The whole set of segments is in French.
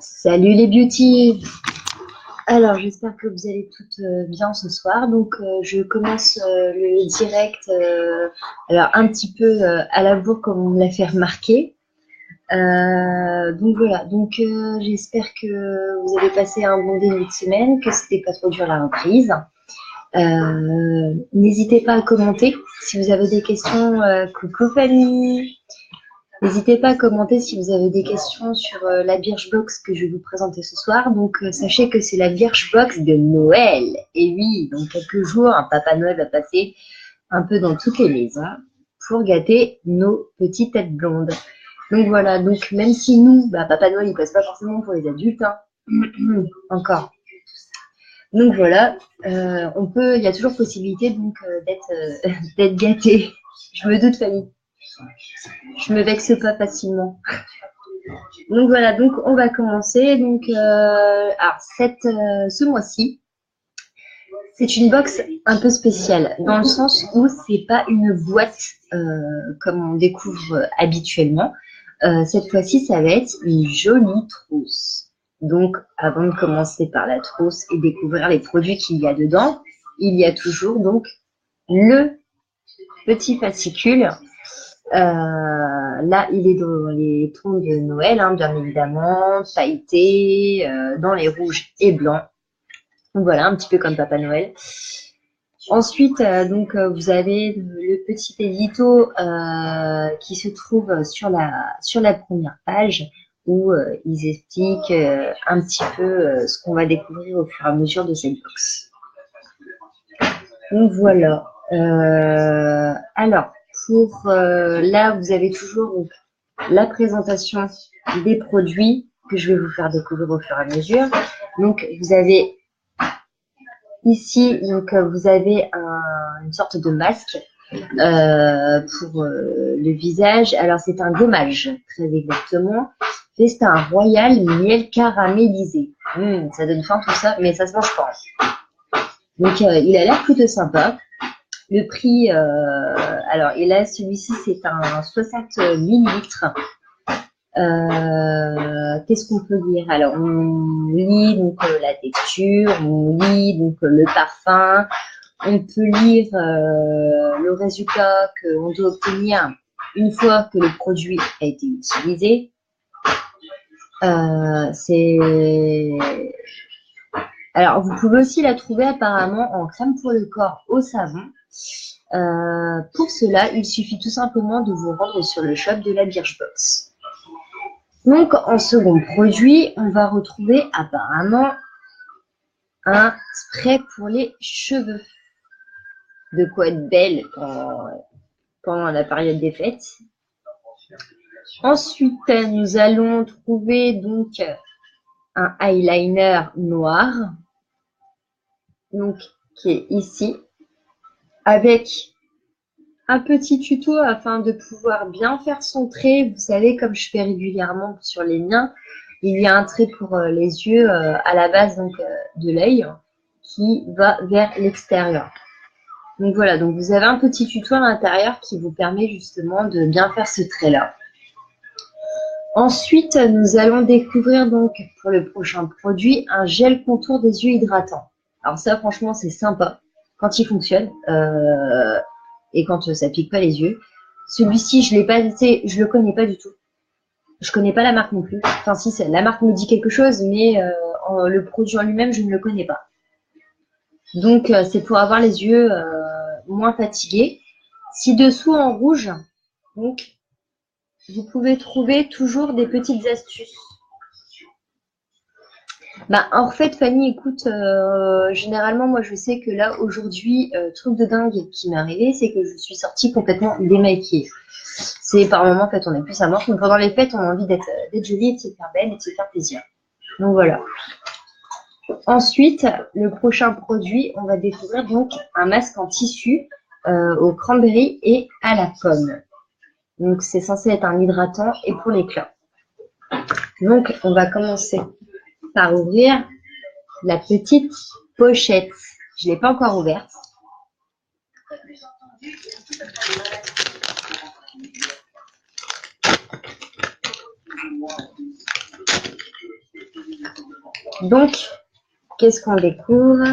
Salut les beauties. Alors j'espère que vous allez toutes bien ce soir. Donc je commence le direct alors un petit peu à la bourre comme on me l'a fait remarquer. Donc voilà, donc j'espère que vous avez passé un bon début de semaine, que c'était pas trop dur la reprise. N'hésitez pas à commenter si vous avez des questions. Coucou Fanny. N'hésitez pas à commenter si vous avez des questions sur la Birchbox que je vais vous présenter ce soir. Donc, sachez que c'est la Birchbox de Noël. Et oui, dans quelques jours, un Papa Noël va passer un peu dans toutes les maisons pour gâter nos petites têtes blondes. Donc voilà, donc même si nous, Papa Noël, il passe pas forcément pour les adultes, hein. Encore. Donc voilà, il y a toujours possibilité donc d'être gâté. Je me doute, Fanny. Je me vexe pas facilement. Donc voilà, donc on va commencer. Donc alors ce mois-ci, c'est une box un peu spéciale dans le sens où c'est pas une boîte comme on découvre habituellement. Cette fois-ci, ça va être une jolie trousse. Donc avant de commencer par la trousse et découvrir les produits qu'il y a dedans, il y a toujours donc le petit fascicule. Là, il est dans les tons de Noël, hein, bien évidemment, pailleté, dans les rouges et blancs. Donc voilà, un petit peu comme Papa Noël. Ensuite, vous avez le petit édito qui se trouve sur la première page où ils expliquent un petit peu ce qu'on va découvrir au fur et à mesure de cette box. Donc voilà. Alors, pour là, vous avez toujours donc, la présentation des produits que je vais vous faire découvrir au fur et à mesure. Donc, vous avez ici, donc vous avez une sorte de masque pour le visage. Alors, c'est un gommage, très exactement. C'est un royal miel caramélisé. Ça donne faim tout ça, mais ça se mange pas. Donc, il a l'air plutôt sympa. Le prix, alors, et là, celui-ci, c'est un 60 millilitres. Qu'est-ce qu'on peut lire? Alors, on lit donc la texture, on lit donc le parfum, on peut lire le résultat qu'on doit obtenir une fois que le produit a été utilisé. Alors, vous pouvez aussi la trouver apparemment en crème pour le corps au savon. Pour cela, il suffit tout simplement de vous rendre sur le shop de la Birchbox. Donc, en second produit, on va retrouver apparemment un spray pour les cheveux. De quoi être belle pendant la période des fêtes. Ensuite, nous allons trouver donc un eyeliner noir, donc qui est ici, avec un petit tuto afin de pouvoir bien faire son trait. Vous savez, comme je fais régulièrement sur les miens, il y a un trait pour les yeux à la base donc de l'œil qui va vers l'extérieur. Donc voilà, donc vous avez un petit tuto à l'intérieur qui vous permet justement de bien faire ce trait-là. Ensuite, nous allons découvrir donc pour le prochain produit un gel contour des yeux hydratant. Alors ça, franchement, c'est sympa quand il fonctionne et quand ça pique pas les yeux. Celui-ci, je le connais pas du tout. Je connais pas la marque non plus. Enfin, si, la marque me dit quelque chose, mais le produit en lui-même, je ne le connais pas. Donc, c'est pour avoir les yeux moins fatigués. Ci-dessous, en rouge, donc, vous pouvez trouver toujours des petites astuces. En fait, Fanny, écoute, généralement, moi, je sais que là, aujourd'hui, truc de dingue qui m'est arrivé, c'est que je suis sortie complètement démaquillée. C'est par moments, en fait, on est plus à mort, mais pendant les fêtes, on a envie d'être jolie et de se faire belle et de se faire plaisir. Donc, voilà. Ensuite, le prochain produit, on va découvrir donc un masque en tissu au cranberry et à la pomme. Donc, c'est censé être un hydratant et pour l'éclat. Donc, on va commencer par ouvrir la petite pochette. Je ne l'ai pas encore ouverte. Donc, qu'est-ce qu'on découvre?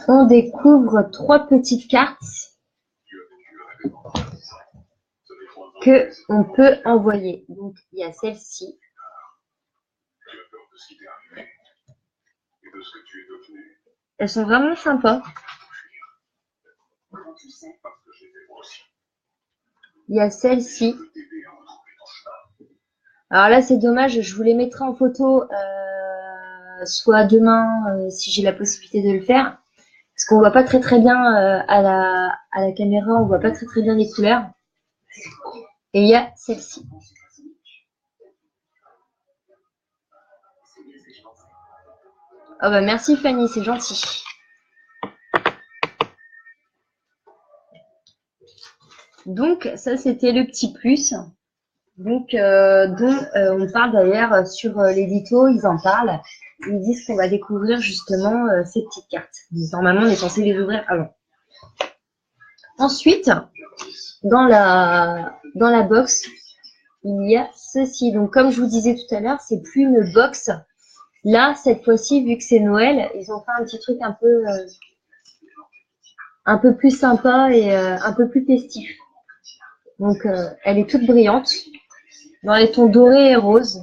On découvre 3 petites cartes que on peut envoyer. Donc, il y a celle-ci. Elles sont vraiment sympas. Il y a celle-ci. Alors là, c'est dommage, je vous les mettrai en photo soit demain, si j'ai la possibilité de le faire. Parce qu'on voit pas très bien à la caméra, on voit pas très bien les couleurs. Et il y a celle-ci. Oh bah merci Fanny, c'est gentil. Donc ça c'était le petit plus. Donc dont on parle d'ailleurs sur l'édito, ils en parlent. Ils disent qu'on va découvrir justement ces petites cartes. Normalement on est censé les ouvrir avant. Ensuite, dans la box, il y a ceci. Donc comme je vous disais tout à l'heure, c'est plus une box. Là, cette fois-ci, vu que c'est Noël, ils ont fait un petit truc un peu plus sympa et un peu plus festif. Donc, elle est toute brillante, dans les tons dorés et roses.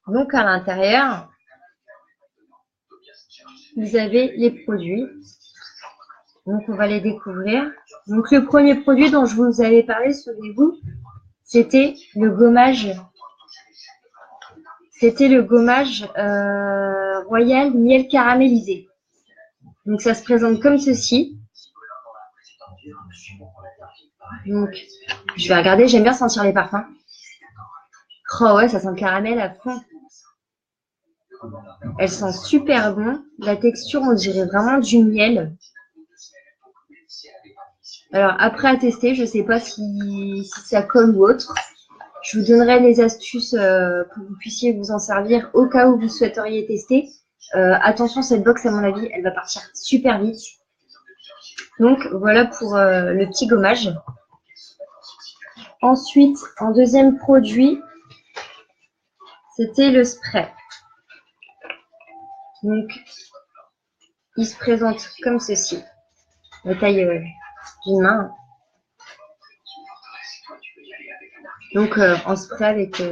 Donc, à l'intérieur, vous avez les produits. Donc, on va les découvrir. Donc, le premier produit dont je vous avais parlé, souvenez-vous, c'était le gommage. C'était le gommage royal miel caramélisé. Donc, ça se présente comme ceci. Donc, je vais regarder, j'aime bien sentir les parfums. Oh ouais, ça sent le caramel à fond. Elle sent super bon. La texture, on dirait vraiment du miel. Alors, après à tester, je sais pas si ça colle ou autre. Je vous donnerai des astuces pour que vous puissiez vous en servir au cas où vous souhaiteriez tester. Attention, cette box, à mon avis, elle va partir super vite. Donc, voilà pour le petit gommage. Ensuite, en deuxième produit, c'était le spray. Donc, il se présente comme ceci. La taille d'une main. Donc, en spray avec...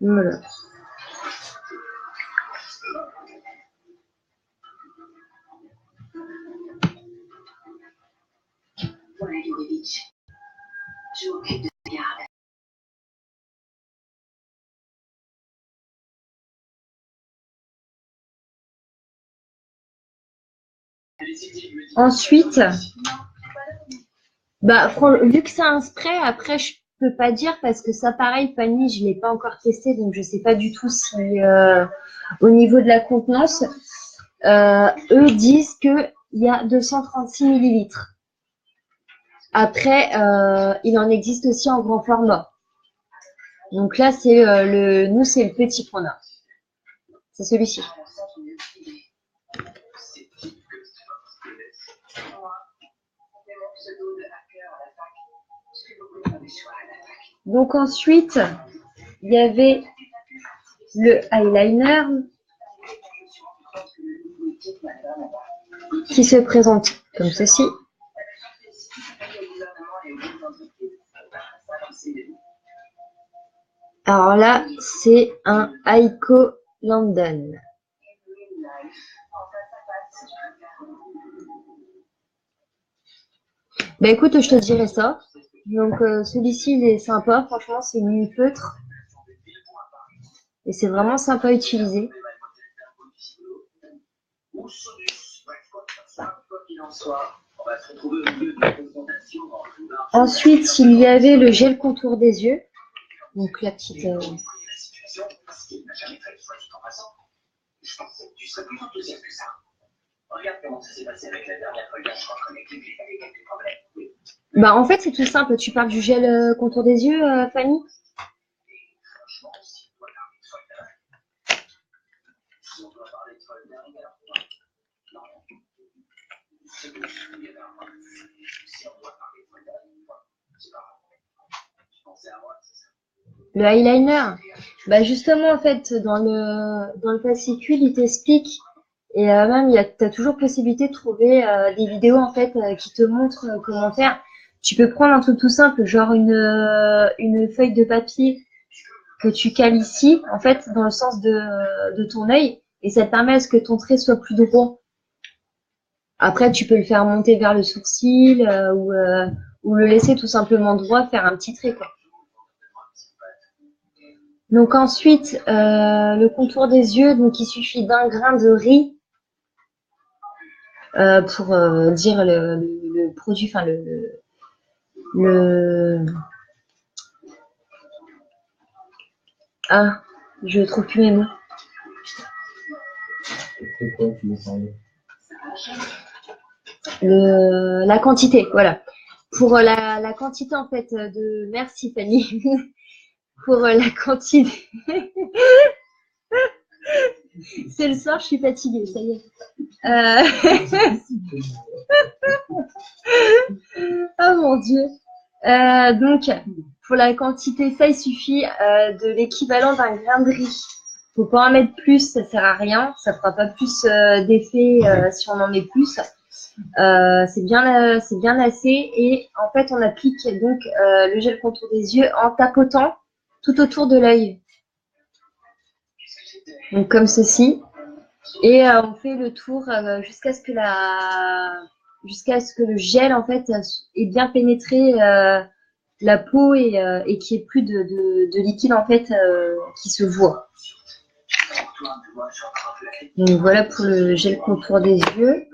voilà. Ensuite, bah, vu que c'est un spray, après, je peux pas dire parce que ça, pareil, Fanny, je l'ai pas encore testé, donc je sais pas du tout si au niveau de la contenance, eux disent que il y a 236 millilitres. Après, il en existe aussi en grand format. Donc là, c'est nous, c'est le petit qu'on a. C'est celui-ci. Donc ensuite, il y avait le eyeliner qui se présente comme ceci. Alors là, c'est un Aiko London. Bah écoute, je te dirai ça. Donc celui-ci, il est sympa. Franchement, c'est une feutre. Et c'est vraiment sympa à utiliser. Ensuite, il y avait le gel contour des yeux. Donc la petite... Bah en fait, c'est tout simple. Tu parles du gel contour des yeux, Fanny? Le eyeliner, bah justement en fait dans le fascicule il t'explique et même t'as toujours possibilité de trouver des vidéos en fait qui te montrent comment faire. Tu peux prendre un truc tout simple genre une feuille de papier que tu cales ici en fait dans le sens de ton œil et ça te permet à ce que ton trait soit plus droit. Après tu peux le faire monter vers le sourcil ou le laisser tout simplement droit, faire un petit trait quoi. Donc ensuite, le contour des yeux, donc il suffit d'un grain de riz pour dire le produit, enfin le ah, je trouve plus mes mots. La quantité, voilà. Pour la quantité en fait de merci Fanny pour la quantité. C'est le soir, je suis fatiguée, ça y est. Oh mon Dieu. Donc, pour la quantité, ça, il suffit de l'équivalent d'un grain de riz. Faut pas en mettre plus, ça sert à rien. Ça fera pas plus d'effet si on en met plus. C'est bien assez. Et en fait, on applique donc le gel contour des yeux en tapotant tout autour de l'œil. Donc comme ceci. Et on fait le tour jusqu'à ce que le gel en fait ait bien pénétré la peau et qu'il n'y ait plus de liquide en fait qui se voit. Donc voilà pour le gel contour des yeux.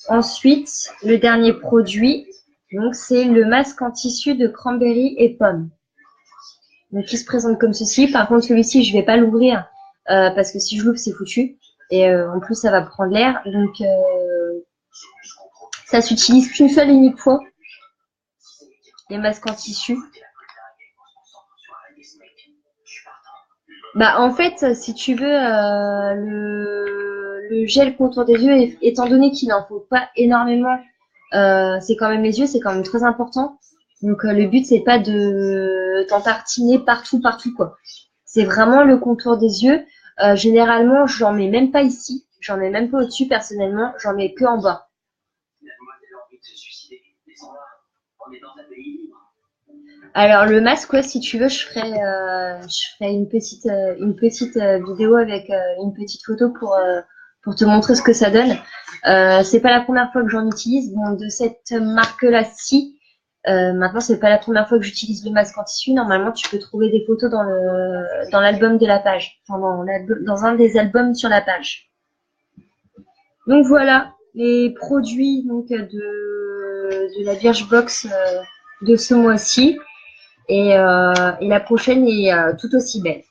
Ensuite, le dernier produit, donc c'est le masque en tissu de cranberry et pomme. Donc il se présente comme ceci. Par contre, celui-ci, je vais pas l'ouvrir parce que si je l'ouvre, c'est foutu. Et en plus, ça va prendre l'air. Donc, ça s'utilise qu'une seule et unique fois. Les masques en tissu. Bah, en fait, si tu veux, le gel contour des yeux, étant donné qu'il n'en faut pas énormément, c'est quand même les yeux, c'est quand même très important. Donc, le but, c'est pas de t'entartiner partout, quoi. C'est vraiment le contour des yeux. Généralement, j'en mets même pas ici. J'en mets même pas au-dessus, personnellement. J'en mets que en bas. Alors le masque, ouais, si tu veux, je ferai une petite vidéo avec une petite photo pour te montrer ce que ça donne. C'est pas la première fois que j'en utilise. Bon, de cette marque-là, si. Maintenant, c'est pas la première fois que j'utilise le masque en tissu. Normalement, tu peux trouver des photos dans l'album de la page, enfin, dans un des albums sur la page. Donc voilà les produits donc de la Birchbox de ce mois-ci. Et la prochaine est tout aussi belle.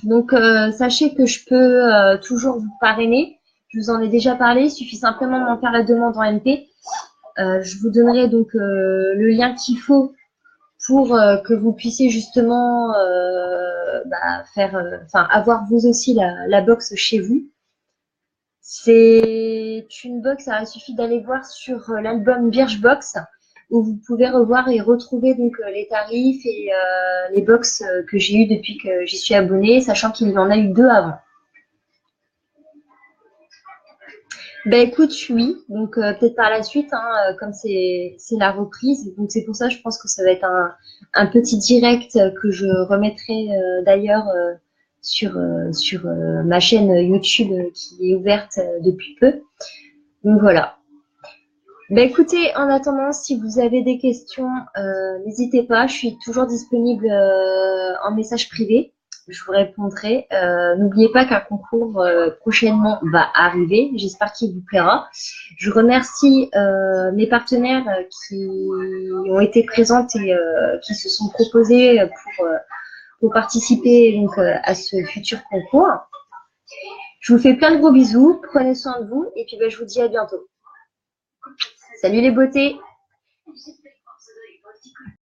Donc, sachez que je peux toujours vous parrainer. Je vous en ai déjà parlé. Il suffit simplement de m'en faire la demande en MP. Je vous donnerai donc le lien qu'il faut pour que vous puissiez justement avoir vous aussi la box chez vous. C'est une box, il suffit d'aller voir sur l'album Birchbox où vous pouvez revoir et retrouver donc les tarifs et les box que j'ai eu depuis que j'y suis abonnée, sachant qu'il y en a eu 2 avant. Ben écoute, oui, donc peut-être par la suite, hein, comme c'est la reprise, donc c'est pour ça je pense que ça va être un petit direct que je remettrai d'ailleurs sur ma chaîne YouTube qui est ouverte depuis peu. Donc voilà. Ben écoutez, en attendant, si vous avez des questions, n'hésitez pas, je suis toujours disponible en message privé. Je vous répondrai. N'oubliez pas qu'un concours prochainement va arriver. J'espère qu'il vous plaira. Je remercie mes partenaires qui ont été présents et qui se sont proposés pour participer donc, à ce futur concours. Je vous fais plein de gros bisous. Prenez soin de vous et puis ben, je vous dis à bientôt. Salut les beautés!